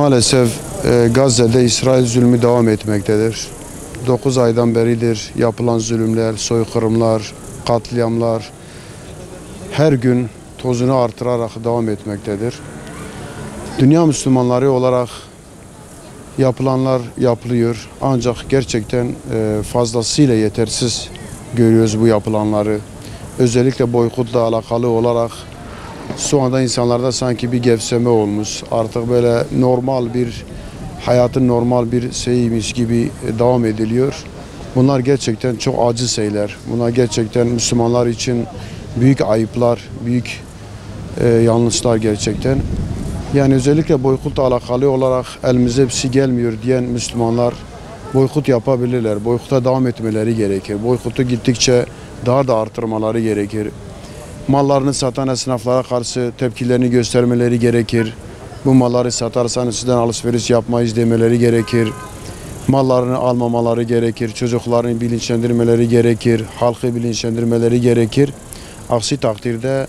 Maalesef Gazze'de İsrail zulmü devam etmektedir. 9 aydan beridir yapılan zulümler, soykırımlar, katliamlar her gün tozunu artırarak devam etmektedir. Dünya Müslümanları olarak yapılanlar yapılıyor. Ancak gerçekten fazlasıyla yetersiz görüyoruz bu yapılanları. Özellikle boykotla alakalı olarak şu anda insanlarda sanki bir gevşeme olmuş. Artık böyle normal bir hayatın normal bir şeymiş gibi devam ediliyor. Bunlar gerçekten çok acı şeyler. Bunlar gerçekten Müslümanlar için büyük ayıplar, büyük yanlışlar gerçekten. Yani özellikle boykotla alakalı olarak elimize bir şey gelmiyor diyen Müslümanlar boykot yapabilirler. Boykota devam etmeleri gerekir. Boykotu gittikçe daha da artırmaları gerekir. Mallarını satan esnaflara karşı tepkilerini göstermeleri gerekir. Bu malları satarsanız sizden alışveriş yapmayız demeleri gerekir. Mallarını almamaları gerekir. Çocuklarını bilinçlendirmeleri gerekir. Halkı bilinçlendirmeleri gerekir. Aksi takdirde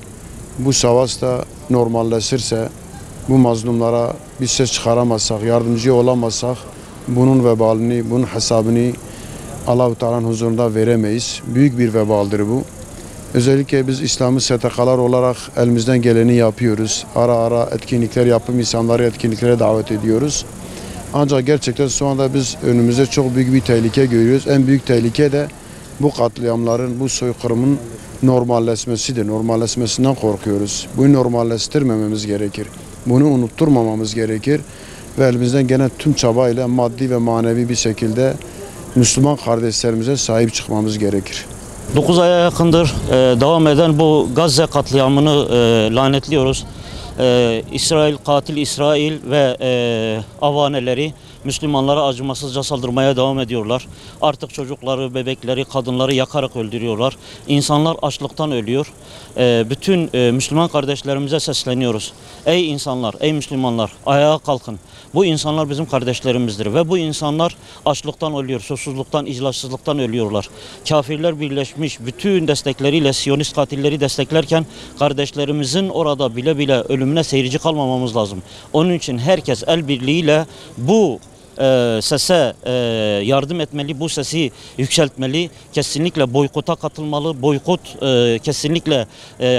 bu savaş da normalleşirse, bu mazlumlara bir ses çıkaramazsak, yardımcı olamazsak bunun vebalini, bunun hesabını Allah-u Teala'nın huzurunda veremeyiz. Büyük bir vebaldir bu. Özellikle biz İslami STK'lar olarak elimizden geleni yapıyoruz. Ara ara etkinlikler yapıp insanları etkinliklere davet ediyoruz. Ancak gerçekten şu anda biz önümüzde çok büyük bir tehlike görüyoruz. En büyük tehlike de bu katliamların, bu soykırımın normalleşmesidir. Normalleşmesinden korkuyoruz. Bunu normalleştirmememiz gerekir. Bunu unutturmamamız gerekir. Ve elimizden gelen tüm çabayla maddi ve manevi bir şekilde Müslüman kardeşlerimize sahip çıkmamız gerekir. 9 aya yakındır devam eden bu Gazze katliamını lanetliyoruz. Katil İsrail ve avaneleri Müslümanlara acımasızca saldırmaya devam ediyorlar. Artık çocukları, bebekleri, kadınları yakarak öldürüyorlar. İnsanlar açlıktan ölüyor. Bütün Müslüman kardeşlerimize sesleniyoruz. Ey insanlar, ey Müslümanlar, ayağa kalkın. Bu insanlar bizim kardeşlerimizdir ve bu insanlar açlıktan ölüyor, susuzluktan, icraçsızlıktan ölüyorlar. Kafirler birleşmiş bütün destekleriyle Siyonist katilleri desteklerken kardeşlerimizin orada bile bile ölümüne seyirci kalmamamız lazım. Onun için herkes el birliğiyle bu sese yardım etmeli, bu sesi yükseltmeli, kesinlikle boykota katılmalı, boykot kesinlikle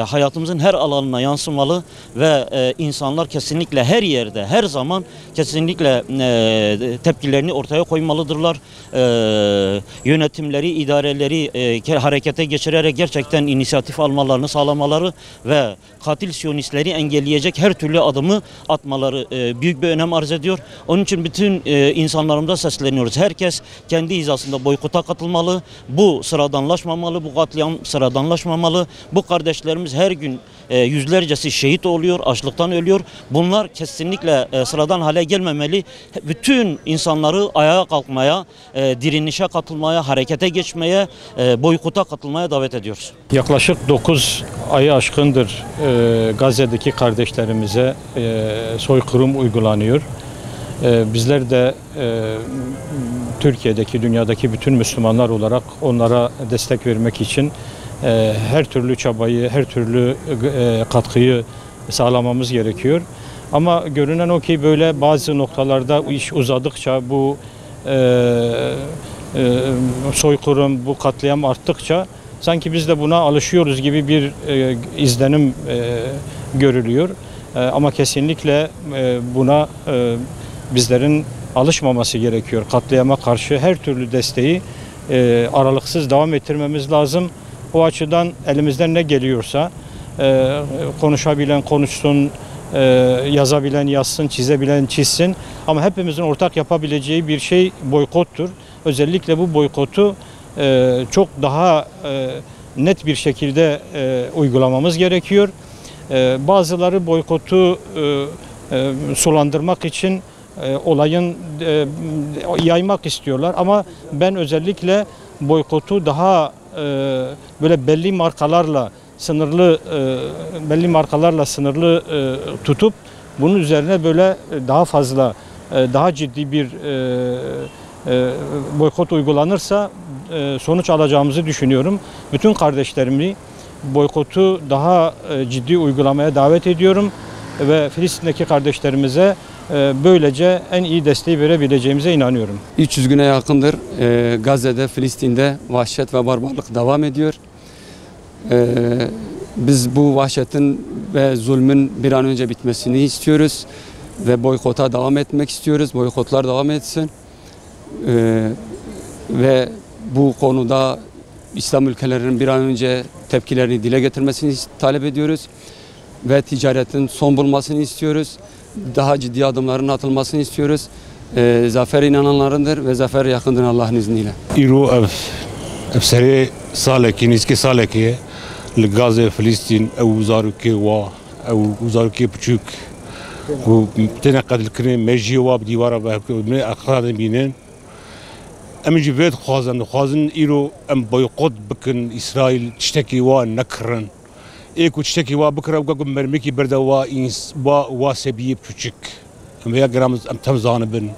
hayatımızın her alanına yansımalı ve insanlar kesinlikle her yerde, her zaman kesinlikle tepkilerini ortaya koymalıdırlar. Yönetimleri, idareleri harekete geçirerek gerçekten inisiyatif almalarını sağlamaları ve katil Siyonistleri engelleyecek her türlü adımı atmaları büyük bir önem arz ediyor. Onun için bütün insanlarımıza sesleniyoruz. Herkes kendi hizasında boykota katılmalı. Bu sıradanlaşmamalı. Bu katliam sıradanlaşmamalı. Bu kardeşlerimiz her gün yüzlercesi şehit oluyor, açlıktan ölüyor. Bunlar kesinlikle sıradan hale gelmemeli. Bütün insanları ayağa kalkmaya, direnişe katılmaya, harekete geçmeye, boykota katılmaya davet ediyoruz. Yaklaşık 9 ayı aşkındır Gazze'deki kardeşlerimize soykırım uygulanıyor. Bizler de Türkiye'deki, dünyadaki bütün Müslümanlar olarak onlara destek vermek için her türlü çabayı, her türlü katkıyı sağlamamız gerekiyor. Ama görünen o ki böyle bazı noktalarda iş uzadıkça, bu soykırım, bu katliam arttıkça sanki biz de buna alışıyoruz gibi bir izlenim görülüyor. Ama kesinlikle buna bizlerin alışmaması gerekiyor. Katliama karşı her türlü desteği aralıksız devam ettirmemiz lazım. O açıdan elimizden ne geliyorsa konuşabilen konuşsun, yazabilen yazsın, çizebilen çizsin. Ama hepimizin ortak yapabileceği bir şey boykottur. Özellikle bu boykotu çok daha net bir şekilde uygulamamız gerekiyor. Bazıları boykotu sulandırmak için olayın yaymak istiyorlar ama ben özellikle boykotu daha böyle belli markalarla sınırlı tutup bunun üzerine böyle daha fazla daha ciddi bir boykot uygulanırsa sonuç alacağımızı düşünüyorum. Bütün kardeşlerimi boykotu daha ciddi uygulamaya davet ediyorum ve Filistin'deki kardeşlerimize Böylece en iyi desteği verebileceğimize inanıyorum. 300 güne yakındır Gazze'de, Filistin'de vahşet ve barbarlık devam ediyor. Biz bu vahşetin ve zulmün bir an önce bitmesini istiyoruz ve boykota devam etmek istiyoruz. Boykotlar devam etsin ve bu konuda İslam ülkelerinin bir an önce tepkilerini dile getirmesini talep ediyoruz ve ticaretin son bulmasını istiyoruz. Daha ciddi adımların atılmasını istiyoruz. Zafer inananlarındır ve zafer yakındır Allah'ın izniyle. İro efseri saleki, niski saleki, Gazze, Filistin, ev zaruki va, ev zaruki küçük. Bu tenakadil kırın mecli va divara ve ne akadın binin. Em civet xwazin îro em boykot bikin İsrail tiştekî wa nekirin. Ê ku tiştekî wa bikire ku mermekî berde wa sebiyê küçük. Em vêya geram em tem zanibin.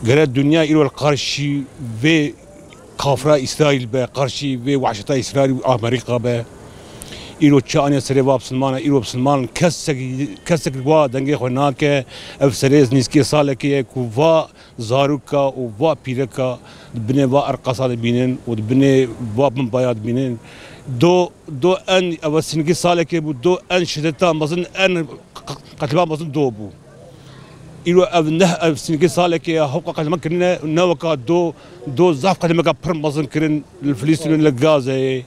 Gere dünya îro karşî vê kafra İsrail be, karşî vê wehşeta İsrail û Amerîka be. îro çi aniya serê wa Müslüman îro Müslüman kesek wa dengê xwe nake ev serê nîskê salekê ye ku va zaruka û va pîreka dibinê va erqasa dibînin û dibinê va bimbaya dibînin do en ev singî salekê bû do en şiddeta mezin en qetlîba mezin do bû îro ev neh ev singî salekê ye hewqa qetlîma kirine ne weka do zaf qetlîmeka pir mezin kirin li Filîstîn li Gazeyê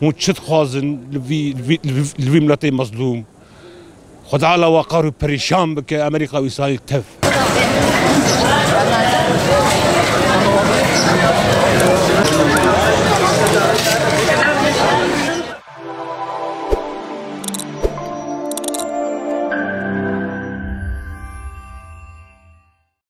hûn çi dixwazin li vî miletê mezlûm Xwe Teala wa qar û perîşan bike Amerîka û İsraîl tev